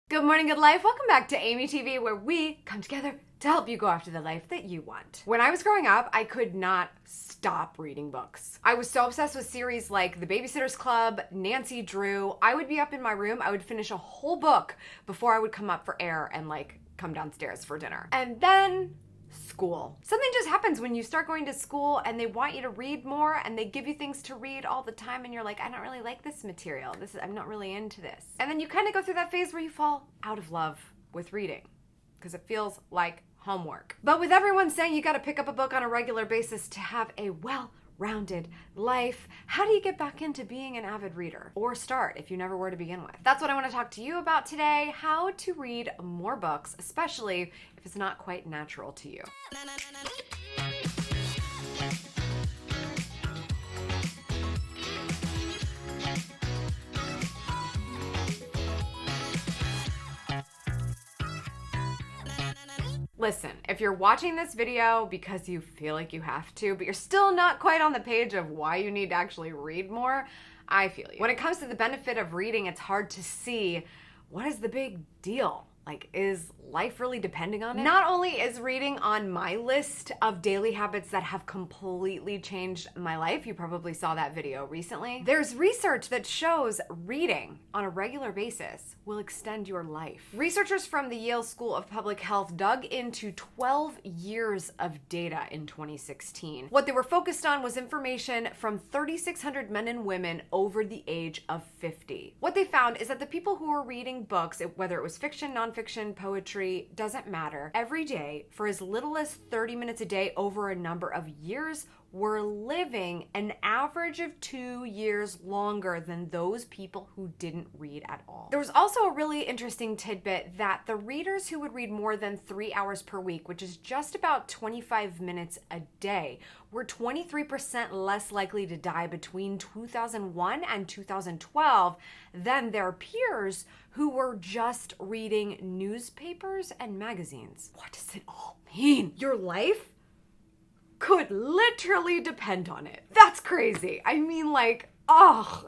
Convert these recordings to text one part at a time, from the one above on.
Good morning, good life. Welcome back to AmyTV, where we come together to help you go after the life that you want. When I was growing up, I could not stop reading books. I was so obsessed with series like The Babysitter's Club, Nancy Drew. I would be up in my room, I would finish a whole book before I would come up for air and come downstairs for dinner. And then school. Something just happens when you start going to school and they want you to read more and they give you things to read all the time and you're like, I don't really like this material. I'm not really into this. And then you kind of go through that phase where you fall out of love with reading because it feels like homework. But with everyone saying you got to pick up a book on a regular basis to have a well-rounded life, how do you get back into being an avid reader? Or start if you never were to begin with? That's what I want to talk to you about today, how to read more books, especially if it's not quite natural to you. Listen, if you're watching this video because you feel like you have to, but you're still not quite on the page of why you need to actually read more, I feel you. When it comes to the benefit of reading, it's hard to see what is the big deal. Is life really depending on it? Not only is reading on my list of daily habits that have completely changed my life, you probably saw that video recently, there's research that shows reading on a regular basis will extend your life. Researchers from the Yale School of Public Health dug into 12 years of data in 2016. What they were focused on was information from 3,600 men and women over the age of 50. What they found is that the people who were reading books, whether it was fiction, nonfiction, poetry, doesn't matter, every day for as little as 30 minutes a day over a number of years were living an average of 2 years longer than those people who didn't read at all. There was also a really interesting tidbit that the readers who would read more than 3 hours per week, which is just about 25 minutes a day, were 23% less likely to die between 2001 and 2012 than their peers who were just reading newspapers and magazines. What does it all mean? Your life could literally depend on it. That's crazy. I mean,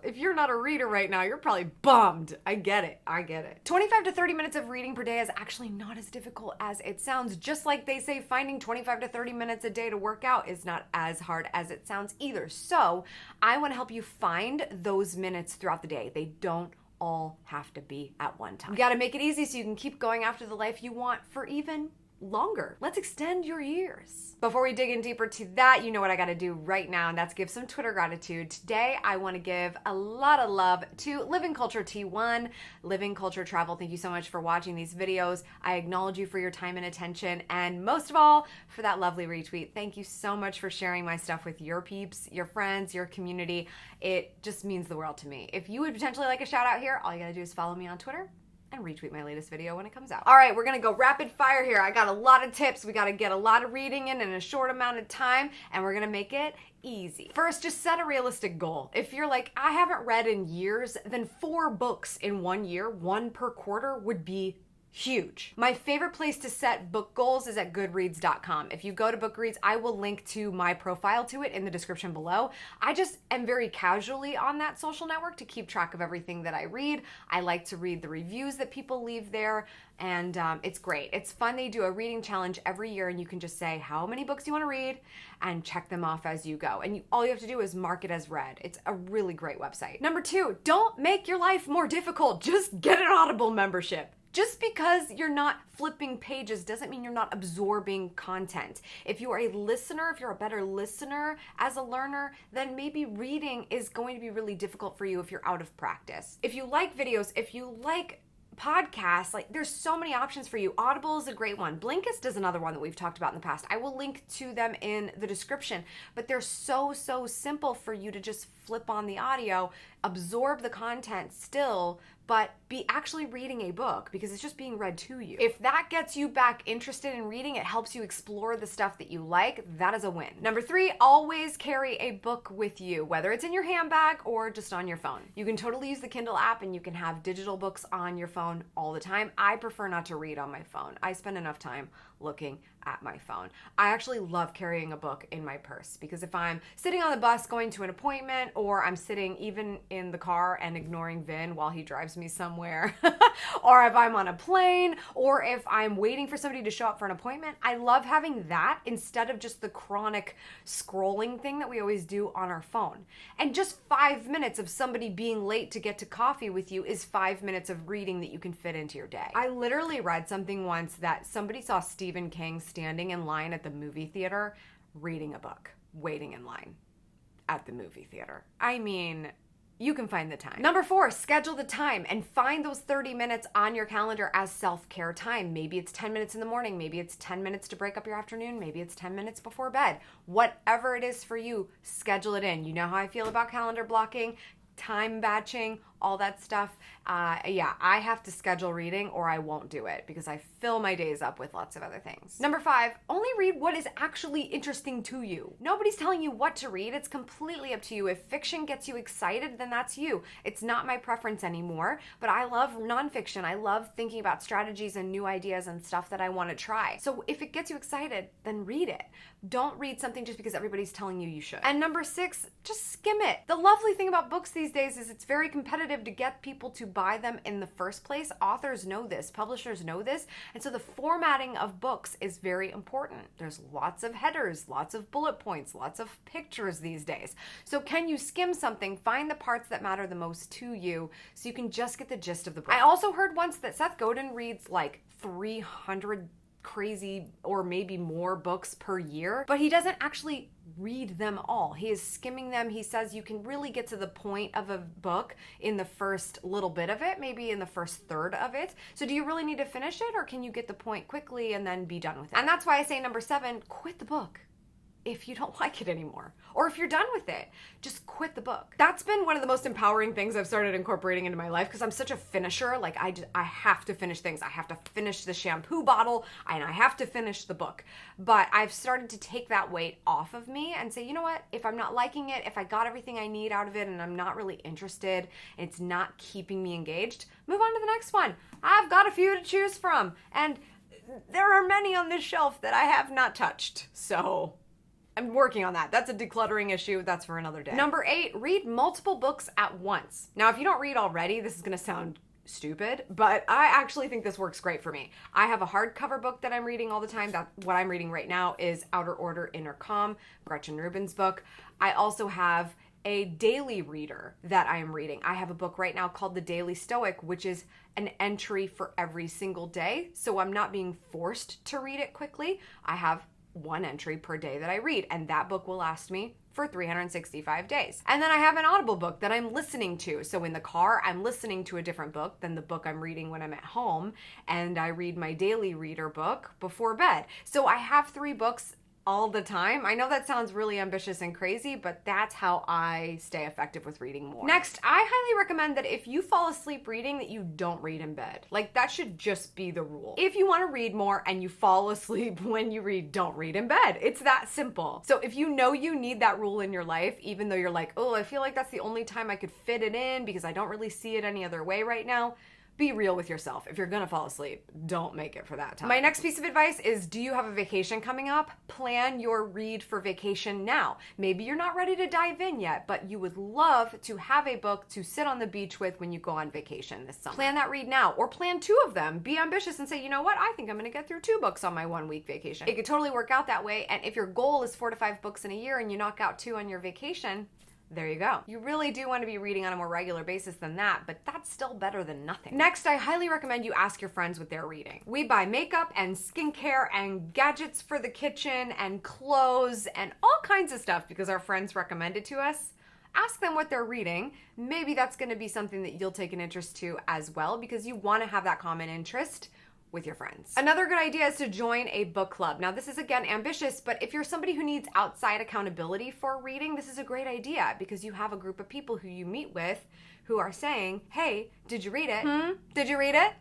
if you're not a reader right now, you're probably bummed. I get it. 25 to 30 minutes of reading per day is actually not as difficult as it sounds. Just like they say finding 25 to 30 minutes a day to work out is not as hard as it sounds either. So I want to help you find those minutes throughout the day. They don't all have to be at one time. You got to make it easy so you can keep going after the life you want for even longer. Let's extend your years. Before we dig in deeper to that, you know what I gotta do right now, and that's give some Twitter gratitude. Today, I wanna give a lot of love to Living Culture T1, Living Culture Travel. Thank you so much for watching these videos. I acknowledge you for your time and attention, and most of all, for that lovely retweet. Thank you so much for sharing my stuff with your peeps, your friends, your community. It just means the world to me. If you would potentially like a shout out here, all you gotta do is follow me on Twitter and retweet my latest video when it comes out. All right, we're gonna go rapid fire here. I got a lot of tips. We gotta get a lot of reading in a short amount of time, and we're gonna make it easy. First, just set a realistic goal. If you're like, I haven't read in years, then 4 books in 1 year, 1 per quarter, would be huge. My favorite place to set book goals is at goodreads.com. If you go to Goodreads, I will link to my profile to it in the description below. I just am very casually on that social network to keep track of everything that I read. I like to read the reviews that people leave there, and it's great. It's fun. They do a reading challenge every year, and you can just say how many books you want to read and check them off as you go. And all you have to do is mark it as read. It's a really great website. Number 2, don't make your life more difficult. Just get an Audible membership. Just because you're not flipping pages doesn't mean you're not absorbing content. If you are a listener, if you're a better listener as a learner, then maybe reading is going to be really difficult for you if you're out of practice. If you like videos, if you like podcasts, there's so many options for you. Audible is a great one. Blinkist is another one that we've talked about in the past. I will link to them in the description, but they're so simple for you to just flip on the audio, absorb the content still, but be actually reading a book because it's just being read to you. If that gets you back interested in reading, it helps you explore the stuff that you like, that is a win. Number 3, always carry a book with you, whether it's in your handbag or just on your phone. You can totally use the Kindle app and you can have digital books on your phone all the time. I prefer not to read on my phone. I spend enough time looking at my phone. I actually love carrying a book in my purse because if I'm sitting on the bus going to an appointment or I'm sitting even in the car and ignoring Vin while he drives me me somewhere, or if I'm on a plane, or if I'm waiting for somebody to show up for an appointment. I love having that instead of just the chronic scrolling thing that we always do on our phone. And just 5 minutes of somebody being late to get to coffee with you is 5 minutes of reading that you can fit into your day. I literally read something once that somebody saw Stephen King standing in line at the movie theater reading a book, waiting in line at the movie theater. I mean, you can find the time. Number 4, schedule the time and find those 30 minutes on your calendar as self-care time. Maybe it's 10 minutes in the morning. Maybe it's 10 minutes to break up your afternoon. Maybe it's 10 minutes before bed. Whatever it is for you, schedule it in. You know how I feel about calendar blocking, time batching, all that stuff. Yeah, I have to schedule reading or I won't do it because I fill my days up with lots of other things. Number 5, only read what is actually interesting to you. Nobody's telling you what to read. It's completely up to you. If fiction gets you excited, then that's you. It's not my preference anymore, but I love nonfiction. I love thinking about strategies and new ideas and stuff that I want to try. So if it gets you excited, then read it. Don't read something just because everybody's telling you you should. And number 6, just skim it. The lovely thing about books these days is it's very competitive to get people to buy them in the first place. Authors know this, publishers know this, and so the formatting of books is very important. There's lots of headers, lots of bullet points, lots of pictures these days. So can you skim something, find the parts that matter the most to you so you can just get the gist of the book. I also heard once that Seth Godin reads like 300 crazy or maybe more books per year, but he doesn't actually read them all. He is skimming them. He says you can really get to the point of a book in the first little bit of it, maybe in the first third of it. So do you really need to finish it, or can you get the point quickly and then be done with it? And that's why I say number 7, quit the book if you don't like it anymore, or if you're done with it, just quit the book. That's been one of the most empowering things I've started incorporating into my life because I'm such a finisher. Like I have to finish things. I have to finish the shampoo bottle and I have to finish the book. But I've started to take that weight off of me and say, you know what? If I'm not liking it, if I got everything I need out of it and I'm not really interested and it's not keeping me engaged, move on to the next one. I've got a few to choose from, and there are many on this shelf that I have not touched. So I'm working on that. That's a decluttering issue. That's for another day. Number 8, read multiple books at once. Now, if you don't read already, this is going to sound stupid, but I actually think this works great for me. I have a hardcover book that I'm reading all the time. That what I'm reading right now is Outer Order, Inner Calm, Gretchen Rubin's book. I also have a daily reader that I am reading. I have a book right now called The Daily Stoic, which is an entry for every single day. So I'm not being forced to read it quickly. I have one entry per day that I read, and that book will last me for 365 days. And then I have an Audible book that I'm listening to. So in the car, I'm listening to a different book than the book I'm reading when I'm at home, and I read my daily reader book before bed. So I have 3 books all the time. I know that sounds really ambitious and crazy, but that's how I stay effective with reading more. Next, I highly recommend that if you fall asleep reading, that you don't read in bed. Like, that should just be the rule. If you want to read more and you fall asleep when you read, don't read in bed. It's that simple. So if you know you need that rule in your life, even though you're like, oh, I feel like that's the only time I could fit it in because I don't really see it any other way right now, be real with yourself. If you're gonna fall asleep, don't make it for that time. My next piece of advice is, do you have a vacation coming up? Plan your read for vacation now. Maybe you're not ready to dive in yet, but you would love to have a book to sit on the beach with when you go on vacation this summer. Plan that read now, or plan 2 of them. Be ambitious and say, you know what? I think I'm gonna get through 2 books on my 1-week vacation. It could totally work out that way, and if your goal is 4 to 5 books in a year and you knock out 2 on your vacation, there you go. You really do want to be reading on a more regular basis than that, but that's still better than nothing. Next, I highly recommend you ask your friends what they're reading. We buy makeup and skincare and gadgets for the kitchen and clothes and all kinds of stuff because our friends recommend it to us. Ask them what they're reading. Maybe that's going to be something that you'll take an interest to as well because you want to have that common interest with your friends. Another good idea is to join a book club. Now, this is again ambitious, but if you're somebody who needs outside accountability for reading, this is a great idea because you have a group of people who you meet with who are saying, hey, did you read it? Did you read it?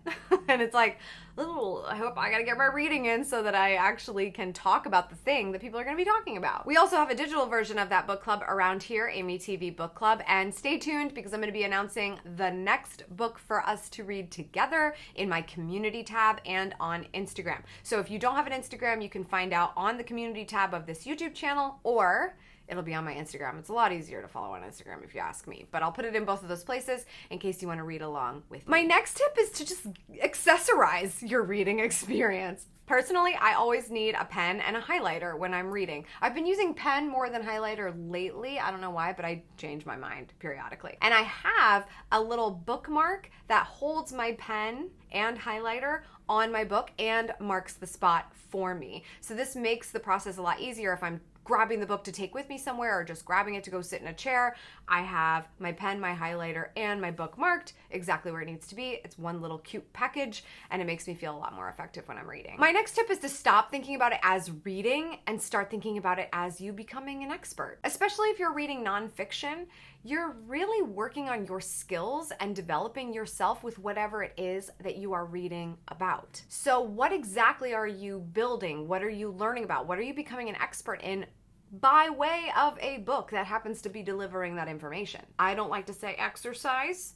And it's like, oh, I hope I gotta get my reading in so that I actually can talk about the thing that people are gonna be talking about. We also have a digital version of that book club around here, AmyTV Book Club, and stay tuned because I'm gonna be announcing the next book for us to read together in my community tab and on Instagram. So if you don't have an Instagram, you can find out on the community tab of this YouTube channel, or it'll be on my Instagram. It's a lot easier to follow on Instagram if you ask me, but I'll put it in both of those places in case you want to read along with me. My next tip is to just accessorize your reading experience. Personally, I always need a pen and a highlighter when I'm reading. I've been using pen more than highlighter lately. I don't know why, but I change my mind periodically. And I have a little bookmark that holds my pen and highlighter on my book and marks the spot for me. So this makes the process a lot easier if I'm grabbing the book to take with me somewhere or just grabbing it to go sit in a chair. I have my pen, my highlighter, and my book marked exactly where it needs to be. It's one little cute package, and it makes me feel a lot more effective when I'm reading. My next tip is to stop thinking about it as reading and start thinking about it as you becoming an expert. Especially if you're reading nonfiction, you're really working on your skills and developing yourself with whatever it is that you are reading about. So what exactly are you building? What are you learning about? What are you becoming an expert in by way of a book that happens to be delivering that information? I don't like to say exercise.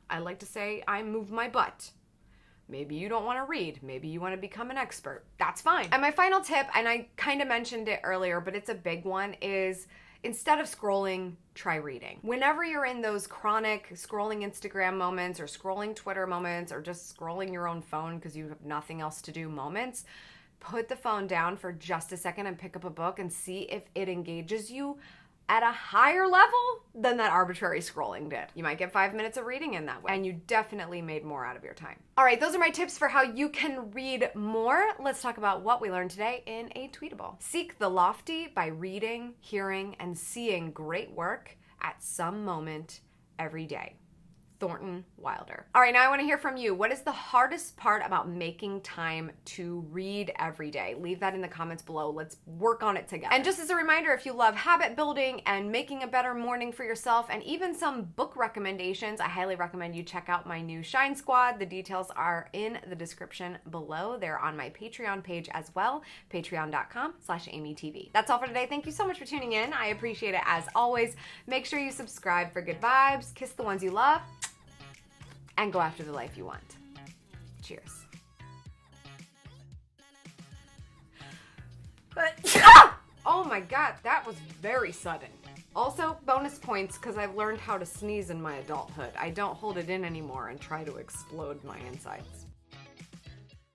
I like to say I move my butt. Maybe you don't want to read. Maybe you want to become an expert. That's fine. And my final tip, and I kind of mentioned it earlier, but it's a big one, is instead of scrolling, try reading. Whenever you're in those chronic scrolling Instagram moments or scrolling Twitter moments or just scrolling your own phone because you have nothing else to do moments, put the phone down for just a second and pick up a book and see if it engages you at a higher level than that arbitrary scrolling did. You might get 5 minutes of reading in that way, and you definitely made more out of your time. All right, those are my tips for how you can read more. Let's talk about what we learned today in a tweetable. Seek the lofty by reading, hearing, and seeing great work at some moment every day. Thornton Wilder. All right, now I want to hear from you. What is the hardest part about making time to read every day? Leave that in the comments below. Let's work on it together. And just as a reminder, if you love habit building and making a better morning for yourself and even some book recommendations, I highly recommend you check out my new Shine Squad. The details are in the description below. They're on my Patreon page as well, patreon.com/AmyTV. That's all for today. Thank you so much for tuning in. I appreciate it as always. Make sure you subscribe for good vibes, kiss the ones you love, and go after the life you want. Cheers. Oh my God, that was very sudden. Also, bonus points because I've learned how to sneeze in my adulthood. I don't hold it in anymore and try to explode my insides.